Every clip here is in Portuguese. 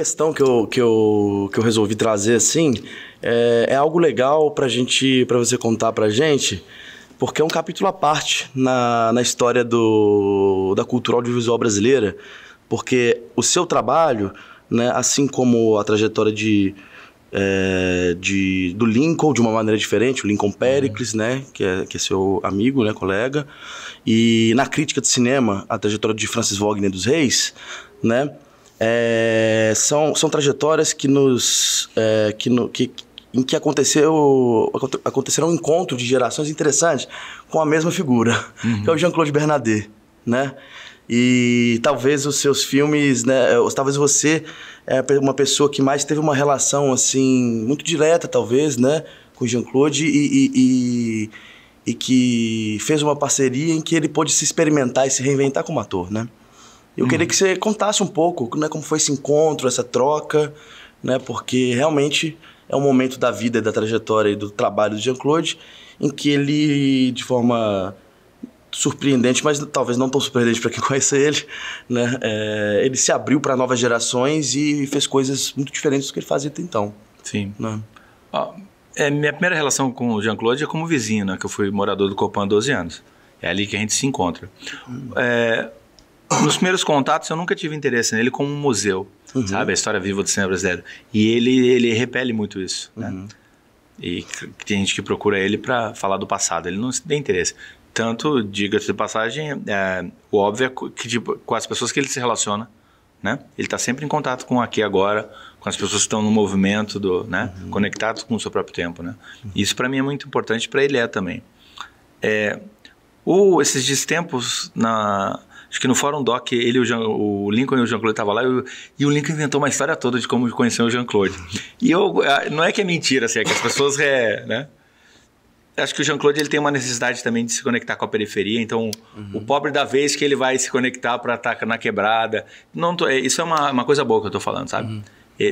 questão que eu resolvi trazer assim é algo legal para você contar pra gente, porque é um capítulo à parte na história da cultura audiovisual brasileira, porque o seu trabalho, né, assim como a trajetória do Lincoln, de uma maneira diferente, o Lincoln Pericles, né, que é seu amigo, né, colega, e na crítica de cinema, a trajetória de Francis Wagner dos Reis, né, são trajetórias em que aconteceram um encontro de gerações interessantes com a mesma figura, que é o Jean-Claude Bernardet, né? E talvez os seus filmes, né, talvez você uma pessoa que mais teve uma relação assim muito direta, talvez, né, com o Jean-Claude e que fez uma parceria em que ele pôde se experimentar e se reinventar como ator, né? Eu queria que você contasse um pouco, né, como foi esse encontro, essa troca, né, porque realmente é um momento da vida e da trajetória e do trabalho do Jean-Claude em que ele, de forma surpreendente, mas talvez não tão surpreendente para quem conhece ele, né, ele se abriu para novas gerações e fez coisas muito diferentes do que ele fazia até então. Sim. Né? Minha primeira relação com o Jean-Claude é como vizinho, né, que eu fui morador do Copan há 12 anos. É ali que a gente se encontra. Nos primeiros contatos, eu nunca tive interesse nele como um museu, sabe? A história viva do cinema brasileiro. E ele repele muito isso, né? E tem gente que procura ele para falar do passado. Ele não tem interesse. Tanto, diga-se de passagem, o óbvio é que tipo, com as pessoas que ele se relaciona, né? Ele está sempre em contato com o aqui e agora, com as pessoas que estão no movimento, né? Conectados com o seu próprio tempo, né? Isso para mim é muito importante, para ele também. Esses destempos acho que no Fórum Doc, o Lincoln e o Jean-Claude estavam lá e o Lincoln inventou uma história toda de como conheceu o Jean-Claude. E não é que é mentira, assim, é que as pessoas, né? Acho que o Jean-Claude ele tem uma necessidade também de se conectar com a periferia, então o pobre da vez que ele vai se conectar para estar na quebrada. Isso é uma coisa boa que eu estou falando, sabe?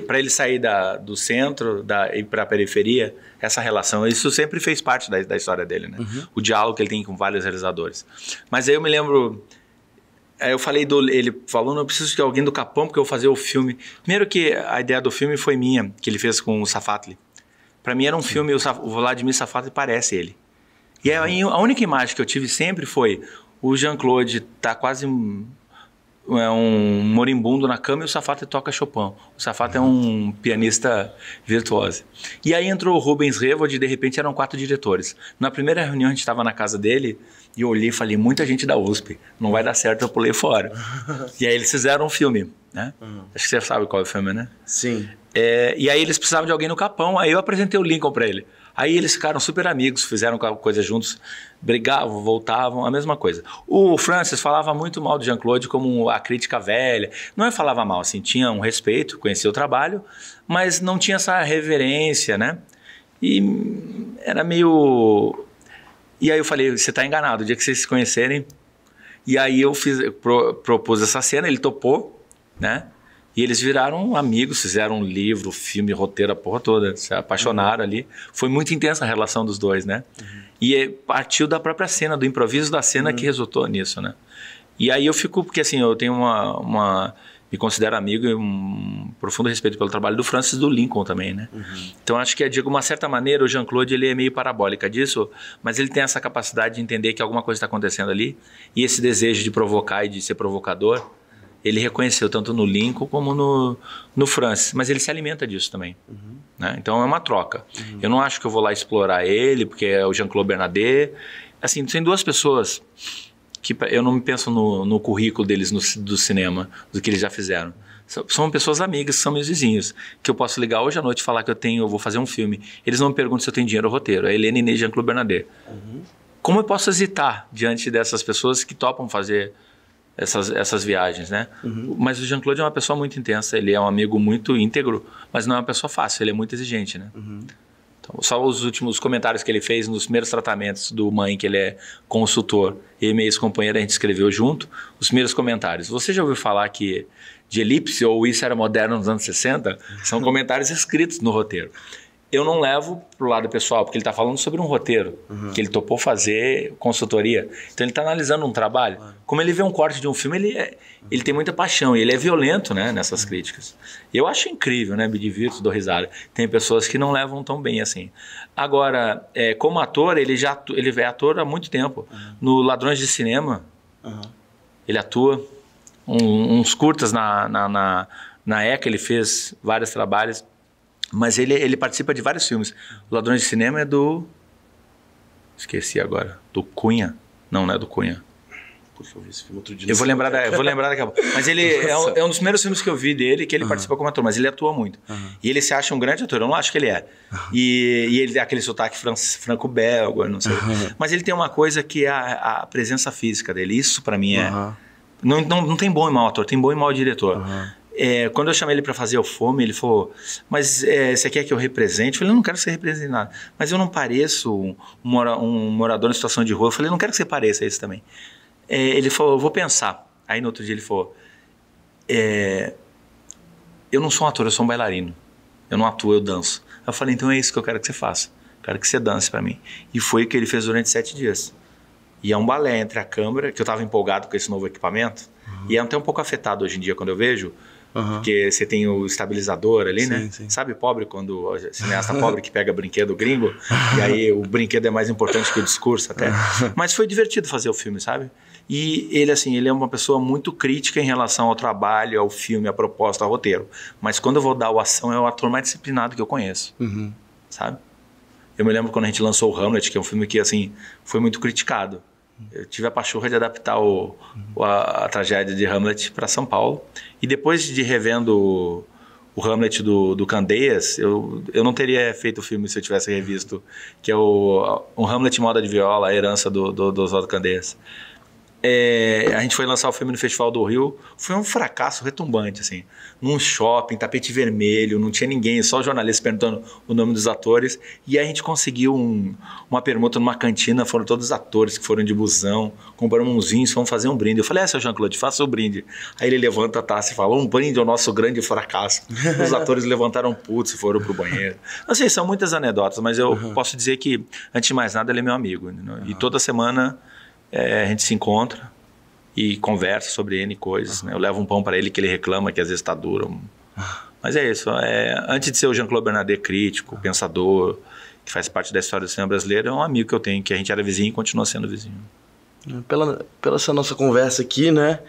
Para ele sair do centro e para a periferia, essa relação, isso sempre fez parte da história dele, né? O diálogo que ele tem com vários realizadores. Mas aí eu me lembro... eu falei ele falou, não, eu preciso de alguém do Capão porque eu vou fazer o filme. Primeiro que a ideia do filme foi minha, que ele fez com o Safatli. Para mim era um filme, o Vladimir Safatli parece ele. E aí a única imagem que eu tive sempre foi o Jean-Claude tá quase um moribundo na cama e o Safatli toca Chopin. O Safatli é um pianista virtuoso. E aí entrou o Rubens Revold e de repente eram 4 diretores. Na primeira reunião a gente estava na casa dele e eu olhei e falei, muita gente da USP, não vai dar certo, eu pulei fora. E aí eles fizeram um filme, né? Acho que você sabe qual é o filme, né? Sim. E aí eles precisavam de alguém no Capão, aí eu apresentei o Lincoln para ele. Aí eles ficaram super amigos, fizeram coisa juntos, brigavam, voltavam, a mesma coisa. O Francis falava muito mal do Jean-Claude como a crítica velha. Não é falava mal, assim, tinha um respeito, conhecia o trabalho, mas não tinha essa reverência, né? E era meio... E aí eu falei, você está enganado, o dia que vocês se conhecerem... E aí eu propus essa cena, ele topou, né? E eles viraram amigos, fizeram um livro, filme, roteiro, a porra toda. Se apaixonaram ali. Foi muito intensa a relação dos dois, né? E partiu da própria cena, do improviso da cena que resultou nisso, né? E aí eu fico... Porque assim, eu tenho me considero amigo e um profundo respeito pelo trabalho do Francis e do Lincoln também, né? Então acho que, de uma certa maneira, o Jean-Claude ele é meio parabólica disso, mas ele tem essa capacidade de entender que alguma coisa está acontecendo ali e esse desejo de provocar e de ser provocador, ele reconheceu tanto no Lincoln como no Francis, mas ele se alimenta disso também. Né? Então é uma troca. Eu não acho que eu vou lá explorar ele, porque é o Jean-Claude Bernardet. Assim, tem 2 pessoas que eu não penso no currículo deles do cinema, do que eles já fizeram. São pessoas amigas, são meus vizinhos, que eu posso ligar hoje à noite e falar que eu vou fazer um filme. Eles não me perguntam se eu tenho dinheiro ou roteiro. É Helena Inês e Jean-Claude Bernardet. Como eu posso hesitar diante dessas pessoas que topam fazer essas viagens, né? Mas o Jean-Claude é uma pessoa muito intensa, ele é um amigo muito íntegro, mas não é uma pessoa fácil, ele é muito exigente, né? Então, só os últimos comentários que ele fez nos primeiros tratamentos do Mãe, que ele é consultor, e minha ex-companheira, a gente escreveu junto, os primeiros comentários. Você já ouviu falar que de elipse ou isso era moderno nos anos 60? São comentários escritos no roteiro. eu não levo pro lado pessoal, porque ele está falando sobre um roteiro, que ele topou fazer consultoria. Então ele está analisando um trabalho. Como ele vê um corte de um filme, ele tem muita paixão e ele é violento, né, nessas críticas. Eu acho incrível, né? Me divirto, dou risada. Tem pessoas que não levam tão bem assim. Agora, como ator, ele é ator há muito tempo. No Ladrões de Cinema, ele atua. Uns curtas na ECA, ele fez vários trabalhos. Mas ele participa de vários filmes. O Ladrões de Cinema é do... Esqueci agora. Do Cunha. Não é do Cunha. Puxa, eu vi esse filme outro dia. Eu vou lembrar daqui a pouco. Mas ele é um dos primeiros filmes que eu vi dele, que ele participa como ator. Mas ele atua muito. E ele se acha um grande ator. Eu não acho que ele é. E ele tem aquele sotaque franco-belga, não sei. Mas ele tem uma coisa que é a presença física dele. Isso pra mim é... Não tem bom e mau ator. Tem bom e mau diretor. Quando eu chamei ele para fazer o Fome, ele falou, mas você quer que eu represente? Eu falei, eu não quero que você represente nada. Mas eu não pareço um morador em situação de rua. Eu falei, eu não quero que você pareça isso também. Ele falou, eu vou pensar. Aí no outro dia ele falou, eu não sou um ator, eu sou um bailarino. Eu não atuo, eu danço. Eu falei, então é isso que eu quero que você faça. Eu quero que você dance para mim. E foi o que ele fez durante 7 dias. E é um balé entre a câmera, que eu estava empolgado com esse novo equipamento. E é até um pouco afetado hoje em dia quando eu vejo. Porque você tem o estabilizador ali, né? Sim. Sabe pobre, quando o cineasta pobre que pega brinquedo gringo, e aí o brinquedo é mais importante que o discurso até. Mas foi divertido fazer o filme, sabe? E ele, assim, ele é uma pessoa muito crítica em relação ao trabalho, ao filme, à proposta, ao roteiro. Mas quando eu vou dar o ação, é o ator mais disciplinado que eu conheço, sabe? Eu me lembro quando a gente lançou o Hamlet, que é um filme que, assim, foi muito criticado. Eu tive a pachorra de adaptar a tragédia de Hamlet para São Paulo. E depois de revendo o Hamlet do Candeias, eu não teria feito o filme se eu tivesse revisto, que é o Hamlet em Moda de Viola, a herança do Oswaldo Candeias. A gente foi lançar o filme no Festival do Rio, foi um fracasso retumbante, assim, num shopping, tapete vermelho, não tinha ninguém, só jornalistas perguntando o nome dos atores, e aí a gente conseguiu uma permuta numa cantina, foram todos os atores que foram de busão, compramos uns vinhos, fomos fazer um brinde. Eu falei, seu Jean-Claude, faça o brinde. Aí ele levanta a taça e fala, um brinde ao nosso grande fracasso. Os atores levantaram putz e foram pro banheiro. Não sei, são muitas anedotas, mas eu posso dizer que, antes de mais nada, ele é meu amigo, né? E toda semana a gente se encontra e conversa sobre N coisas, né? Eu levo um pão para ele que ele reclama que às vezes está duro. Mas é isso. Antes de ser o Jean-Claude Bernardet crítico, pensador, que faz parte da história do cinema brasileiro, é um amigo que eu tenho, que a gente era vizinho e continua sendo vizinho. Pela essa nossa conversa aqui, né?